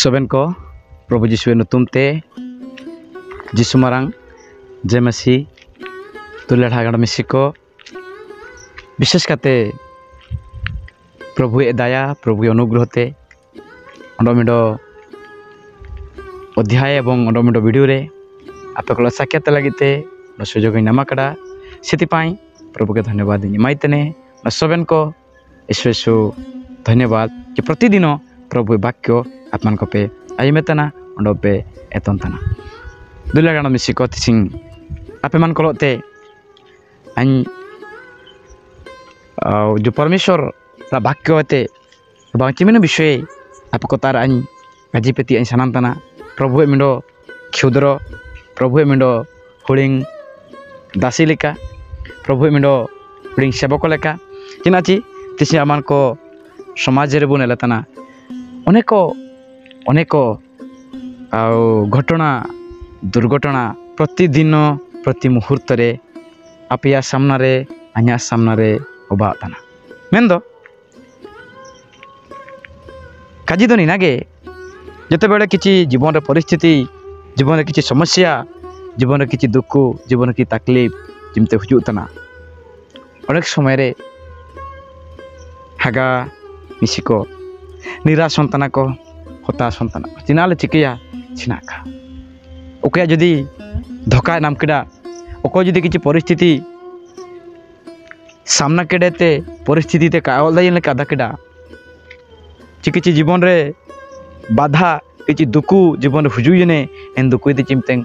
सोबेन को प्रभु जिसु नुतुमते जिसु मारांग जय मसीह तुले ढागड़ मिसी को विशेष करते प्रभु दया प्रभु अनुग्रहते अंडमिडो अध्याय एवं अंडमिडो वीडियो रे आप को साक्षात लगिते सुजोग नामा कड़ा से प्रभु के धन्यवाद माइतने सोबेन को ईश्वर धन्यवाद कि प्रतिदिन प्रभु वाक्य आत्मान को पे आईमेतना अंडे एतना दुलागाण मिसी को तिसिंग आपे मान कोते जो परमेश्वर वाक्य होते चिमिन विषय आपको तार गाजीपेती सानामतना प्रभु मिंडो क्षुद्र प्रभु मिंडो हुड़िंग दासी लेका प्रभु मिंडो हुड़िंग सेवक लेका चिनाची तिसी आमान को समाज रे बुने लतना अनेक अनेक घटना दुर्घटना प्रतिदिन प्रति मुहूर्त रे आपिया सामना रे अनिया सामना रे होबातना मेंदो काजी दो निनागे जते बेले किछि जीवन रे परिस्थिति जीवन रे किछि समस्या जीवन रे किछि दुख जीवन की तकलीफ जिमते हुजुतना अनेक समय रे हागा मिसिको निराश संताना को हताश संताना चिनाले चिकिया चिनाका ओके जदि धोखा नाम केडा ओको जदि किछि परिस्थिति सामना केडेते परिस्थिति ते कावल दाइन लेका दकेडा चिकिछि जीवन रे बाधा किछि दुकु जीवन रे हुजुयने एन दुकु दे चिमतें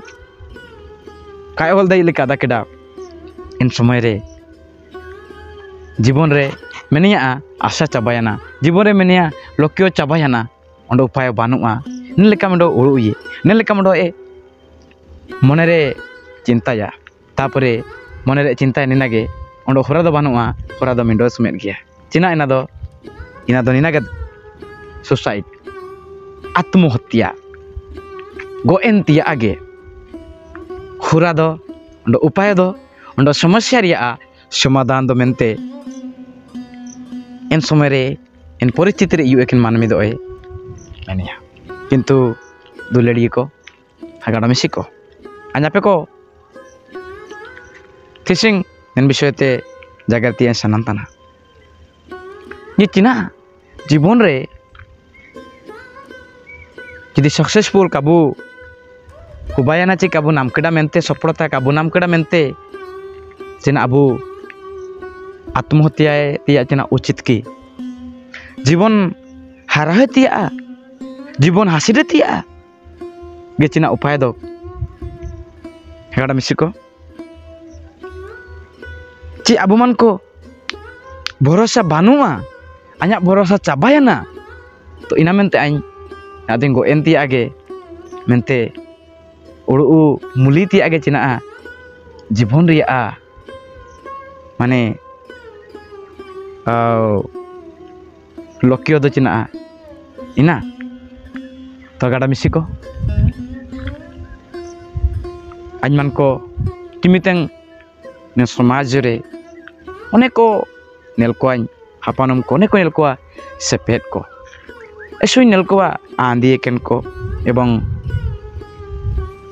कावल दाइन लेका दकेडा इन समय रे जीवन रे मेनिया आशा चाबायाना जीवन रे मेनिया लक्ष्य चाबायाना अंडो उपाय बानुआ नेलेका मंडो उड़ुये नेलेका मंडो ए मने रे चिंताया तापरे मने रे चिंता निनागे अंडो होरा दो बानुआ होरा दो मिंडो सुमेत गया चिना इना दो निनागे सुसाइड आत्महत्या गोएनतिया आगे होरा दो अंडो उपाय दो अंडो समस्या रिया समाधान दो मेनते इन समय रे इन परिस्थिति रे यू एकिन मानमी दो ए मानिया किंतु दुलेड़ी को हागाड़ा मिसी को अनापे को थिसिंग इन विषय ते जागृति सनांतना ये चिना जीवन रे यदि सक्सेसफुल काबू हुबायाना ची काबू नामकेडा मेनते सफलता काबू नामकेडा मेनते चिना अबू आत्महत्या तिया चिना उचित की जीवन हारा तिया जीवन हासिरे तिया गे चिना उपाय दो हेगाड़ा मिसी को ची अबु मन को भरोसा बानुआ अኛ भरोसा चाबायाना तो इना मेनते आइन आदिन गो एनती आगे मेनते उड़ू मुली ती आगे चिना जीवन रिया माने लक्ष्य दो चिना इना तो गाड़ा मिसी को आज मन को किमितें ने समाज रे अनेको नेलकोआ हापानम को अनेको नेलकोआ सेपेट को एसुई नेलकोआ आंदी एकेन को एवं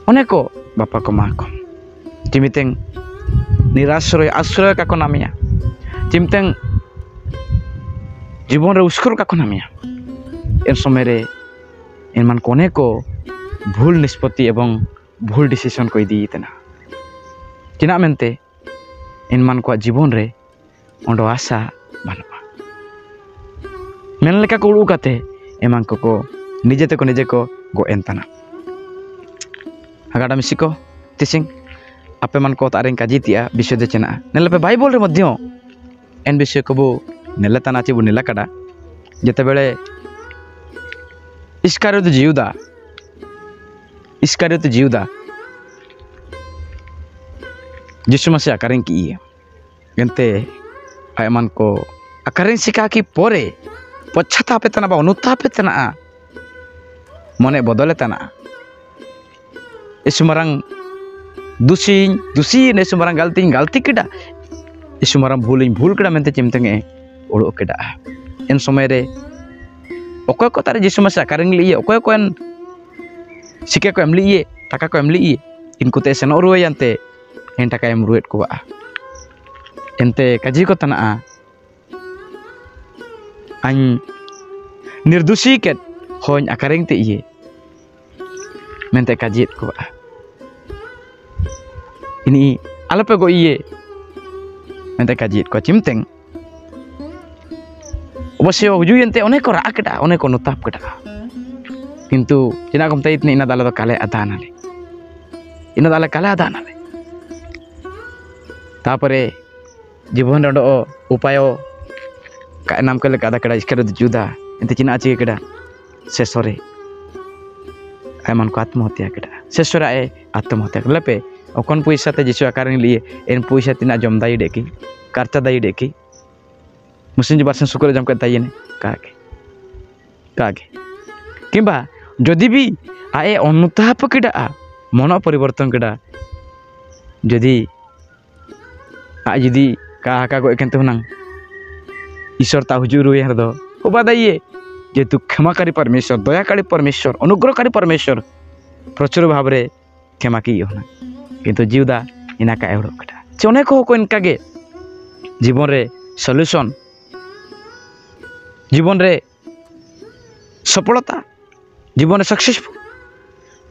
अनेको बापा को माँ को किमितें निराश्रय आश्रय का को नामिया चिमतें जीवन रे उस्कुर का को नामिया इन समय रे इन मन कोने को भूल निष्पत्ति एवं भूल डिसीजन को दी इतना चिना मेनते इन मन को जीवन रे अंडो आशा बानुआ मेन लेका को उड़ू काते एमान को निजे को गो एनतना हागाड़ा मिसी को तिसिंग आपे मन को तारें काजीतिया विषय दे चिना नेलपे बाइबल रे मध्य एन विषय को बो नेलताना ची बो नेला काडा जेते बेले इस्कारियोत जियुदा जिसु मसीह आकारें की एंते आयमान को आकारें सिका की पोरे पश्चातापे तना बा अनुतापे तना मने बदले तना इसुमरंग दुसी ने सुमरंग गलती केडा इसुमरंग भूल केडा मेनते चिमतेंगे उड़ो केडा इन समय रे ᱚᱠᱚᱭ ᱠᱚ ᱛᱟᱨᱮ ᱡᱤᱥᱩ ᱢᱟᱥᱟ ᱠᱟᱨᱮᱱ ᱞᱤᱭᱮ ᱚᱠᱚᱭ ᱠᱚ ᱥᱤᱠᱟ ᱠᱚ ᱮᱢ ᱞᱤᱭᱮ টাকা ko em li inku te seno ruwe yante en taka em ruet ko ente kaji ko tana an nirdusi ket hon akareng te iye mente kajit ko ini alape go iye mente kajit ko chimteng obosyo huju yante one ko ra keda one ko notap keda কিন্তু চিনা কম তাইত ina dala do kale adanale ina dala kale adanale tapore Jibon ro upayo ka nam kale kada kada iskara juda ente china achi kada sesore eman ko atmohotya kada sesore e atmohotya lepe okon puisa te jisu akarin liye en puisa tina jom dai deki karta dai deki musin jibarsen sukure jam ka dayene kage কিংবা যদি B আয়ে অনুতাপ কেডা মন পরিবর্তন কেডা যদি যদি কাহা গো একেন তুনাং ঈশ্বর তা হুজুর রুই হরদো উপাদাইয়ে যেহেতু ক্ষমাকারী পরমেশ্বর দয়াকারী পরমেশ্বর অনুগ্রহকারী পরমেশ্বর প্রচুর ভাবে ক্ষমা কি হনা কিন্তু জিউদা ইনাকা এড়ো কেডা সে অনেক হোক ইনকাগে জীবনরে সলিউশন জীবনরে সফলতা জীবনে सक्सेसफुल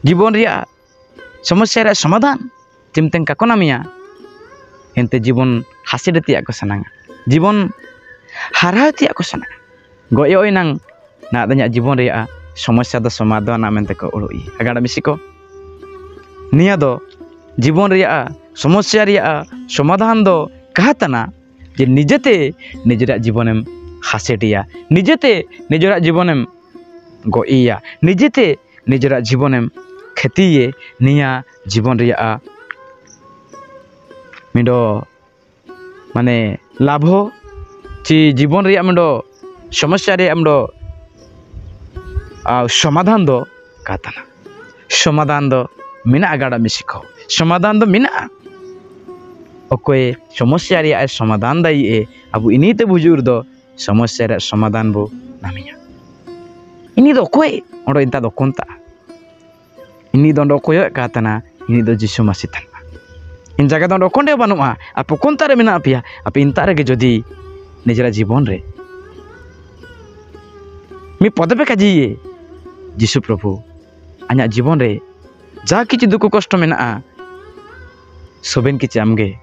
জীবন রিয়া সমস্যা রে সমাধান চিমতেন কাকো নামিয়া এনতে জীবন হাসিডতি আকো সানাঙ্গা জীবন হারাতি আকো সানাঙ্গা গয় ওই নাং না দাnya জীবন রিয়া সমস্যা দ সমাধান আমেনতে কো উড়ুই আগাড়া মিসিকো নিয়া দ জীবন রিয়া সমস্যা রিয়া সমাধান দ কাহাতানা যে নিজেতে নিজেরা জীবনেম হাসিডিয়া নিজেতে নিজেরা জীবনেম goiya nijete nijera jibonem khetiye niya jibon ria mindo mane labho chi jibon ria mindo samasya ria mindo সমাধান do katana সমাধান do mina agada misiko সমাধান do mina okoy সমস্যা ria সমাধান dai e abu inite bujur do সমস্যা ria সমাধান bo namia ini do koe ondo inta do konta ini do koyo katana ini do jisu masitan in jaga do konde banua apo konta re mena apia api inta re ge jodi nijera jibon re mi podabe kaji jisu prabhu anya jibon re ja kichi duku kosto mena soben kichi amge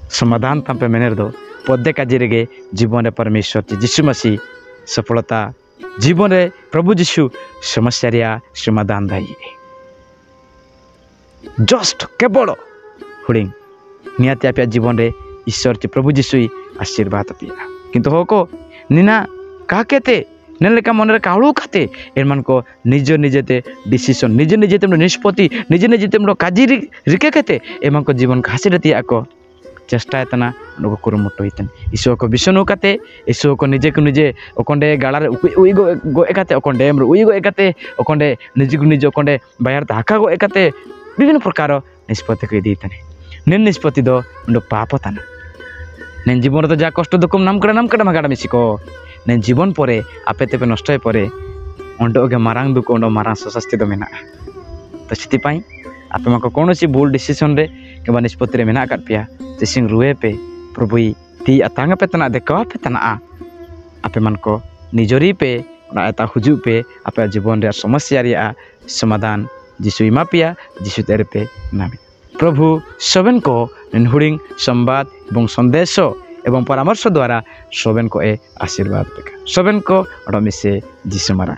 समाधान tampe mener do podde kaji rege jibon re परमेश्वर jisu masi सफलता जीवन रे प्रभु जीशु समस्या रिया समाधान दाई just केवल हुडिंग नियाति आपया जीवन रे ईश्वर चे प्रभु जीशु आशीर्वाद पिया किंतु होको निना काकेते नेलेका मन रे काळू खाते एमान को निज निजेते डिसिजन निज निजेते निष्पत्ति निज निजेते काजी रिके खाते एमान को जीवन खासी रति आको चेष्टा तना नको कुरुमुटो हितन ईश्वर को विष्णु काते ईश्वर को निजे ओकोंडे गाला रे उई गो एकाते ओकोंडे एम उई गो एकाते ओकोंडे निजे ओकोंडे बायर धाका गो एकाते विभिन्न प्रकार निष्पत्ति को दितने नेन निष्पत्ति दो नो पाप तना नेन जीवन तो जा कष्ट दुखम नाम कड़ा मागाड़ा मिसिको नेन जीवन परे आपे तेपे नष्ट होय परे ओंडो गे मारांग दुख ओंडो मारांग सशास्ति दो मेना तो सिति पाई आपे माको कोनोसी भूल डिसिजन रे केबा निष्पत्ति रे मेना काट पिया सिंग रुए पे प्रभु ती अतांग पे तना देखवा पे तना आपे मन को निजरी पे एता हुजु पे आपे जीवन रे समस्या रे समाधान जिसु इमा पिया जिसु तेरे पे नामी प्रभु सबन को हुडिंग संवाद एवं संदेश एवं परामर्श द्वारा सबन को ए आशीर्वाद पेका सबन को अडमिसे जिसु मारा